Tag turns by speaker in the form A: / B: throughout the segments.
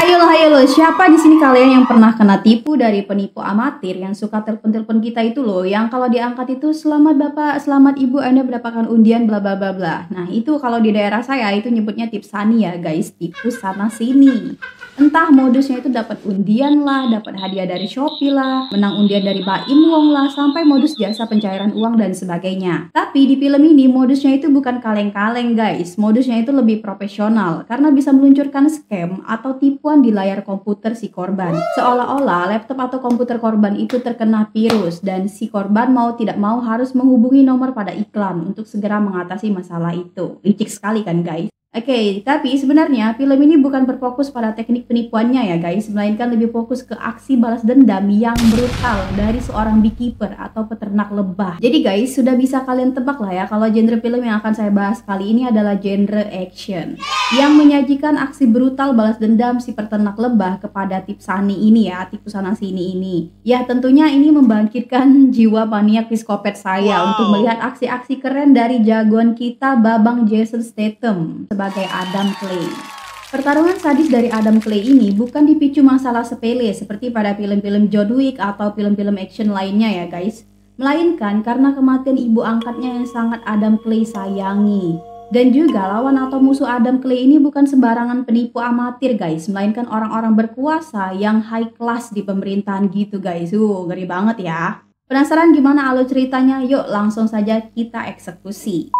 A: Hayo lo, siapa di sini kalian yang pernah kena tipu dari penipu amatir yang suka telepon-telepon kita itu loh, yang kalau diangkat itu selamat Bapak, selamat Ibu, Anda mendapatkan undian bla bla bla bla. Nah, itu kalau di daerah saya itu nyebutnya tips sani ya, guys, tipu sana sini. Entah modusnya itu dapat undian lah, dapat hadiah dari Shopee lah, menang undian dari Baim Wong lah, sampai modus jasa pencairan uang dan sebagainya. Tapi di film ini modusnya itu bukan kaleng-kaleng guys, modusnya itu lebih profesional karena bisa meluncurkan scam atau tipuan di layar komputer si korban. Seolah-olah laptop atau komputer korban itu terkena virus dan si korban mau tidak mau harus menghubungi nomor pada iklan untuk segera mengatasi masalah itu. Licik sekali kan guys? Oke, tapi sebenarnya film ini bukan berfokus pada teknik penipuannya ya guys, melainkan lebih fokus ke aksi balas dendam yang brutal dari seorang beekeeper atau peternak lebah. Jadi guys, sudah bisa kalian tebak lah ya kalau genre film yang akan saya bahas kali ini adalah genre action yang menyajikan aksi brutal balas dendam si peternak lebah kepada Tipsani ini ya, tipu sana sini ini. Ya tentunya ini membangkitkan jiwa maniak psikopat saya untuk melihat aksi-aksi keren dari jagoan kita Babang Jason Statham sebagai Adam Clay. Pertarungan sadis dari Adam Clay ini bukan dipicu masalah sepele seperti pada film-film John Wick atau film-film action lainnya ya guys, melainkan karena kematian ibu angkatnya yang sangat Adam Clay sayangi. Dan juga lawan atau musuh Adam Clay ini bukan sembarangan penipu amatir guys, melainkan orang-orang berkuasa yang high class di pemerintahan gitu guys. Ngeri banget ya. Penasaran gimana alur ceritanya? Yuk langsung saja kita eksekusi.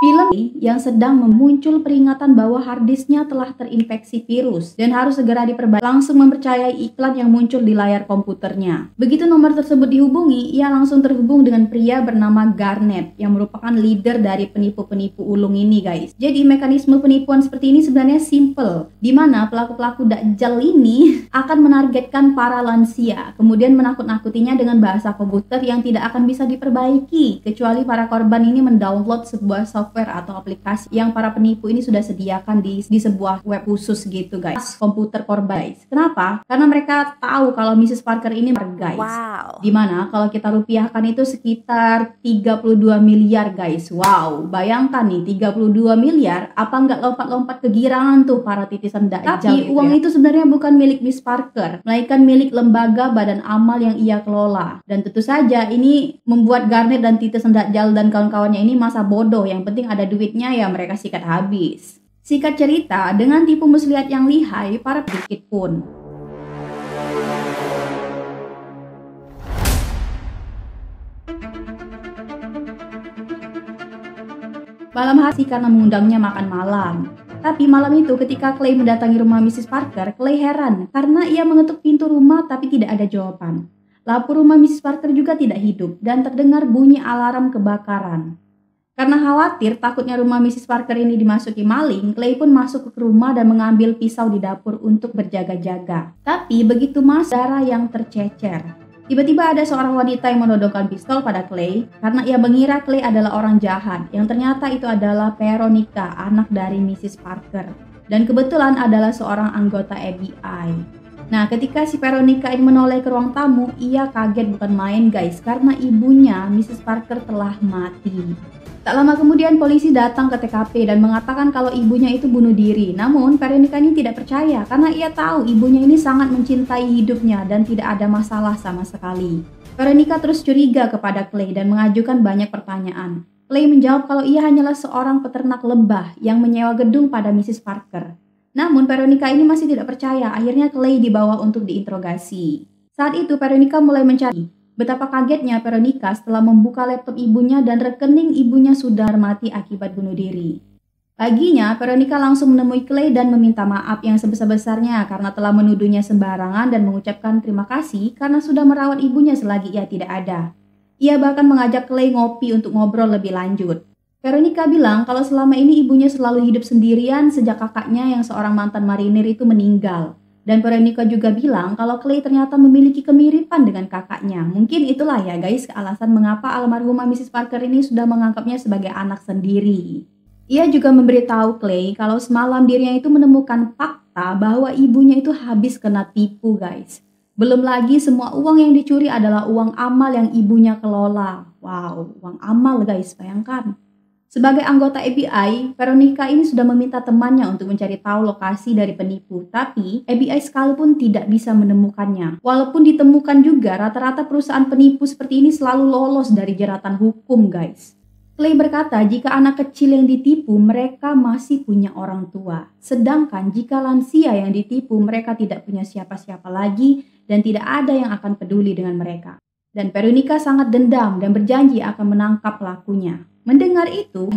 A: Film yang sedang memuncul peringatan bahwa harddisknya telah terinfeksi virus dan harus segera diperbaiki, langsung mempercayai iklan yang muncul di layar komputernya. Begitu nomor tersebut dihubungi, ia langsung terhubung dengan pria bernama Garnet yang merupakan leader dari penipu-penipu ulung ini guys. Jadi mekanisme penipuan seperti ini sebenarnya simple, dimana pelaku-pelaku dajjal ini akan menargetkan para lansia, kemudian menakut-nakutinya dengan bahasa komputer yang tidak akan bisa diperbaiki, kecuali para korban ini mendownload sebuah software atau aplikasi yang para penipu ini sudah sediakan di sebuah web khusus gitu guys, komputer korban guys. Kenapa? Karena mereka tahu kalau Mrs. Parker ini guys. Dimana kalau kita rupiahkan itu sekitar 32 miliar guys. Wow, bayangkan nih 32 miliar, apa nggak lompat-lompat kegirangan tuh para titisan dajjal. Tapi gitu uang itu sebenarnya bukan milik Miss Parker, melainkan milik lembaga badan amal yang ia kelola. Dan tentu saja ini membuat Garnet dan titisan dajjal dan kawan-kawannya ini masa bodoh, yang penting ada duitnya ya mereka sikat habis. Sikat cerita, dengan tipu muslihat yang lihai, para sedikit pun. Malam hari karena mengundangnya makan malam. Tapi malam itu ketika Clay mendatangi rumah Mrs. Parker, Clay heran karena ia mengetuk pintu rumah tapi tidak ada jawaban. Lampu rumah Mrs. Parker juga tidak hidup dan terdengar bunyi alarm kebakaran. Karena khawatir takutnya rumah Mrs. Parker ini dimasuki maling, Clay pun masuk ke rumah dan mengambil pisau di dapur untuk berjaga-jaga. Tapi begitu masuk, darah yang tercecer. Tiba-tiba ada seorang wanita yang menodongkan pistol pada Clay karena ia mengira Clay adalah orang jahat, yang ternyata itu adalah Veronica, anak dari Mrs. Parker. Dan kebetulan adalah seorang anggota FBI. Nah, ketika si Veronica ini menoleh ke ruang tamu, ia kaget bukan main guys, karena ibunya Mrs. Parker telah mati. Tak lama kemudian polisi datang ke TKP dan mengatakan kalau ibunya itu bunuh diri. Namun Veronica ini tidak percaya karena ia tahu ibunya ini sangat mencintai hidupnya dan tidak ada masalah sama sekali. Veronica terus curiga kepada Clay dan mengajukan banyak pertanyaan. Clay menjawab kalau ia hanyalah seorang peternak lebah yang menyewa gedung pada Mrs. Parker. Namun Veronica ini masih tidak percaya, akhirnya Clay dibawa untuk diinterogasi. Saat itu Veronica mulai mencari. Betapa kagetnya Veronica setelah membuka laptop ibunya dan rekening ibunya sudah mati akibat bunuh diri. Paginya, Veronica langsung menemui Clay dan meminta maaf yang sebesar-besarnya karena telah menuduhnya sembarangan dan mengucapkan terima kasih karena sudah merawat ibunya selagi ia tidak ada. Ia bahkan mengajak Clay ngopi untuk ngobrol lebih lanjut. Veronica bilang kalau selama ini ibunya selalu hidup sendirian sejak kakaknya yang seorang mantan marinir itu meninggal. Dan Veronica juga bilang kalau Clay ternyata memiliki kemiripan dengan kakaknya. Mungkin itulah ya guys alasan mengapa almarhumah Mrs. Parker ini sudah menganggapnya sebagai anak sendiri. Ia juga memberitahu Clay kalau semalam dirinya itu menemukan fakta bahwa ibunya itu habis kena tipu guys. Belum lagi semua uang yang dicuri adalah uang amal yang ibunya kelola. Wow, uang amal guys, bayangkan. Sebagai anggota FBI, Veronica ini sudah meminta temannya untuk mencari tahu lokasi dari penipu, tapi FBI sekalipun tidak bisa menemukannya. Walaupun ditemukan juga, rata-rata perusahaan penipu seperti ini selalu lolos dari jeratan hukum, guys. Clay berkata jika anak kecil yang ditipu, mereka masih punya orang tua. Sedangkan jika lansia yang ditipu, mereka tidak punya siapa-siapa lagi dan tidak ada yang akan peduli dengan mereka. Dan Veronica sangat dendam dan berjanji akan menangkap pelakunya. Mendengar itu,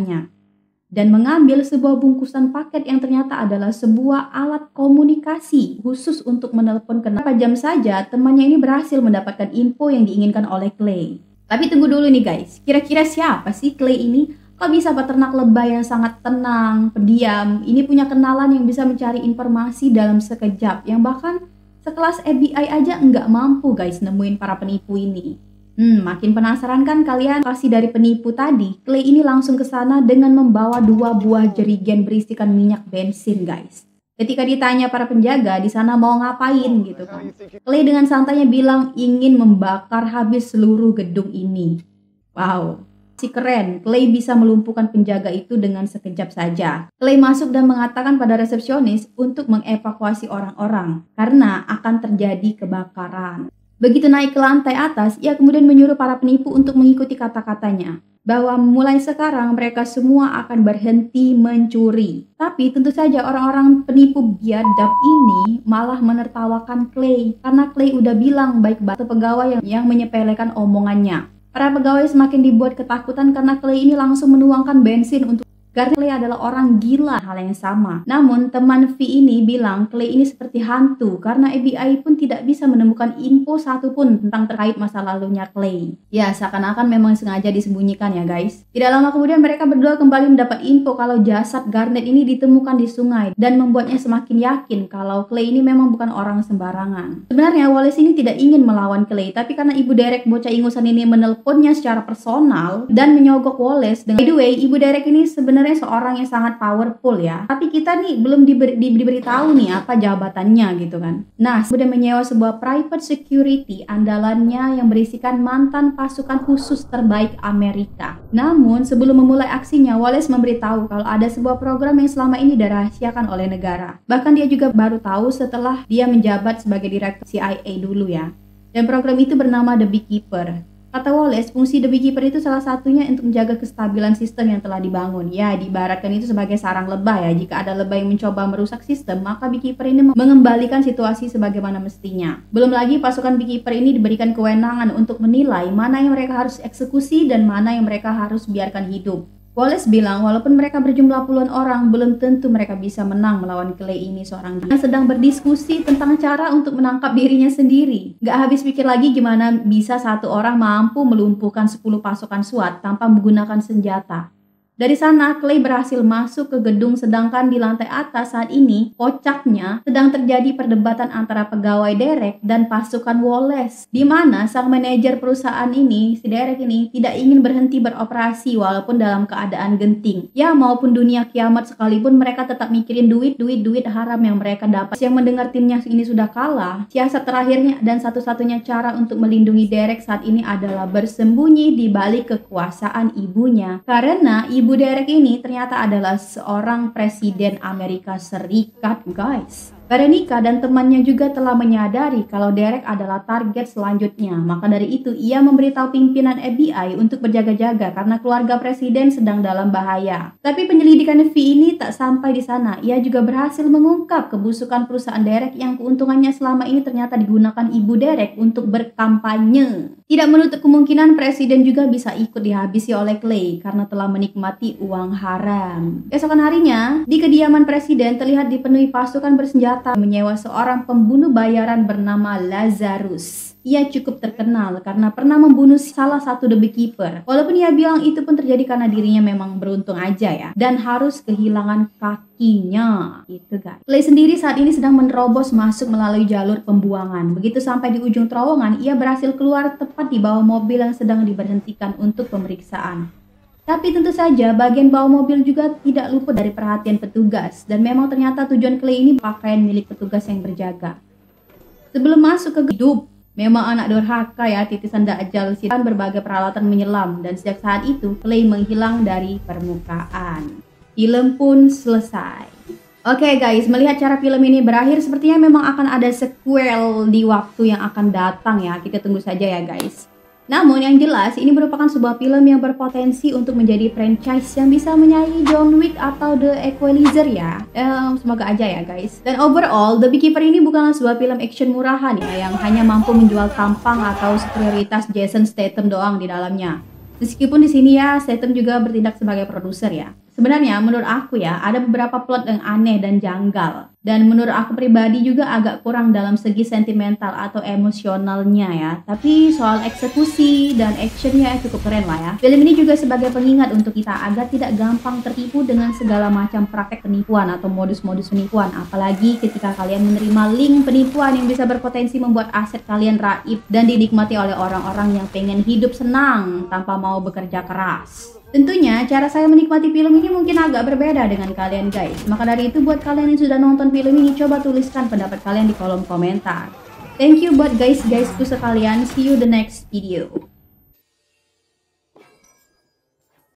A: dan mengambil sebuah bungkusan paket yang ternyata adalah sebuah alat komunikasi khusus untuk menelpon. Beberapa jam saja, temannya ini berhasil mendapatkan info yang diinginkan oleh Clay. Tapi tunggu dulu nih guys, kira-kira siapa sih Clay ini? Kok bisa peternak lebah yang sangat tenang, pendiam, ini punya kenalan yang bisa mencari informasi dalam sekejap, yang bahkan sekelas FBI aja nggak mampu guys nemuin para penipu ini. Makin penasaran kan kalian lokasi dari penipu tadi? Clay ini langsung ke sana dengan membawa 2 buah jerigen berisikan minyak bensin, guys. Ketika ditanya para penjaga di sana mau ngapain gitu kan, Clay dengan santainya bilang ingin membakar habis seluruh gedung ini. Wow, si keren. Clay bisa melumpuhkan penjaga itu dengan sekejap saja. Clay masuk dan mengatakan pada resepsionis untuk mengevakuasi orang-orang karena akan terjadi kebakaran. Begitu naik ke lantai atas, ia kemudian menyuruh para penipu untuk mengikuti kata-katanya, bahwa mulai sekarang mereka semua akan berhenti mencuri. Tapi tentu saja orang-orang penipu biadab ini malah menertawakan Clay, karena Clay udah bilang baik batu pegawai yang menyepelekan omongannya. Para pegawai semakin dibuat ketakutan karena Clay ini langsung menuangkan bensin untuk karena Clay adalah orang gila, hal yang sama. Namun teman V ini bilang Clay ini seperti hantu karena FBI pun tidak bisa menemukan info satupun tentang terkait masa lalunya Clay. Ya, seakan-akan memang sengaja disembunyikan ya guys. Tidak lama kemudian mereka berdua kembali mendapat info kalau jasad Garnett ini ditemukan di sungai dan membuatnya semakin yakin kalau Clay ini memang bukan orang sembarangan. Sebenarnya Wallace ini tidak ingin melawan Clay, tapi karena ibu Derek bocah ingusan ini menelponnya secara personal dan menyogok Wallace. By the way, ibu Derek ini sebenarnya seorang yang sangat powerful ya, tapi kita nih belum diberitahu nih apa jabatannya gitu kan. Nah, sudah menyewa sebuah private security andalannya yang berisikan mantan pasukan khusus terbaik Amerika. Namun sebelum memulai aksinya, Wallace memberitahu kalau ada sebuah program yang selama ini dirahasiakan oleh negara. Bahkan dia juga baru tahu setelah dia menjabat sebagai direktur CIA dulu ya. Dan program itu bernama The Beekeeper. Kata Wallace, fungsi The Beekeeper itu salah satunya untuk menjaga kestabilan sistem yang telah dibangun. Ya, diibaratkan itu sebagai sarang lebah ya. Jika ada lebah yang mencoba merusak sistem, maka Beekeeper ini mengembalikan situasi sebagaimana mestinya. Belum lagi pasukan Beekeeper ini diberikan kewenangan untuk menilai mana yang mereka harus eksekusi dan mana yang mereka harus biarkan hidup. Wallace bilang walaupun mereka berjumlah puluhan orang, belum tentu mereka bisa menang melawan Clay ini seorang yang sedang berdiskusi tentang cara untuk menangkap dirinya sendiri. Gak habis pikir lagi gimana bisa satu orang mampu melumpuhkan 10 pasukan SWAT tanpa menggunakan senjata. Dari sana, Clay berhasil masuk ke gedung sedangkan di lantai atas saat ini, kocaknya, sedang terjadi perdebatan antara pegawai Derek dan pasukan Wallace. Di mana sang manajer perusahaan ini, si Derek ini, tidak ingin berhenti beroperasi walaupun dalam keadaan genting. Ya, maupun dunia kiamat sekalipun mereka tetap mikirin duit haram yang mereka dapat. Yang mendengar timnya ini sudah kalah, siasat terakhirnya dan satu-satunya cara untuk melindungi Derek saat ini adalah bersembunyi di balik kekuasaan ibunya. Karena Ibu Derek ini ternyata adalah seorang presiden Amerika Serikat, guys. Veronica dan temannya juga telah menyadari kalau Derek adalah target selanjutnya. Maka dari itu, ia memberitahu pimpinan FBI untuk berjaga-jaga karena keluarga presiden sedang dalam bahaya. Tapi penyelidikan V ini tak sampai di sana. Ia juga berhasil mengungkap kebusukan perusahaan Derek yang keuntungannya selama ini ternyata digunakan ibu Derek untuk berkampanye. Tidak menutup kemungkinan presiden juga bisa ikut dihabisi oleh Clay karena telah menikmati uang haram. Esokan harinya, di kediaman presiden terlihat dipenuhi pasukan bersenjata menyewa seorang pembunuh bayaran bernama Lazarus. Ia cukup terkenal karena pernah membunuh salah satu The Beekeeper. Walaupun ia bilang itu pun terjadi karena dirinya memang beruntung aja ya, dan harus kehilangan kakinya gitu guys. Clay sendiri saat ini sedang menerobos masuk melalui jalur pembuangan. Begitu sampai di ujung terowongan, ia berhasil keluar tepat di bawah mobil yang sedang diberhentikan untuk pemeriksaan. Tapi tentu saja bagian bawah mobil juga tidak luput dari perhatian petugas dan memang ternyata tujuan Clay ini pakaian milik petugas yang berjaga. Sebelum masuk ke hidup, Memang anak durhaka ya, titisan Dajjal dan berbagai peralatan menyelam, dan sejak saat itu Clay menghilang dari permukaan. Film pun selesai. Oke guys, melihat cara film ini berakhir, sepertinya memang akan ada sequel di waktu yang akan datang ya. Kita tunggu saja ya guys. Namun yang jelas ini merupakan sebuah film yang berpotensi untuk menjadi franchise yang bisa menyaingi John Wick atau The Equalizer ya. Semoga aja ya guys. Dan overall, The Beekeeper ini bukanlah sebuah film action murahan ya yang hanya mampu menjual tampang atau superioritas Jason Statham doang di dalamnya. Meskipun di sini ya Statham juga bertindak sebagai produser ya. Sebenarnya menurut aku ya ada beberapa plot yang aneh dan janggal. Dan menurut aku pribadi juga agak kurang dalam segi sentimental atau emosionalnya ya. Tapi soal eksekusi dan actionnya cukup keren lah ya. Film ini juga sebagai pengingat untuk kita agar tidak gampang tertipu dengan segala macam praktek penipuan atau modus-modus penipuan. Apalagi ketika kalian menerima link penipuan yang bisa berpotensi membuat aset kalian raib dan dinikmati oleh orang-orang yang pengen hidup senang tanpa mau bekerja keras. Tentunya cara saya menikmati film ini mungkin agak berbeda dengan kalian guys. Maka dari itu buat kalian yang sudah nonton film ini, coba tuliskan pendapat kalian di kolom komentar. Thank you buat guys-guysku sekalian. See you the next video.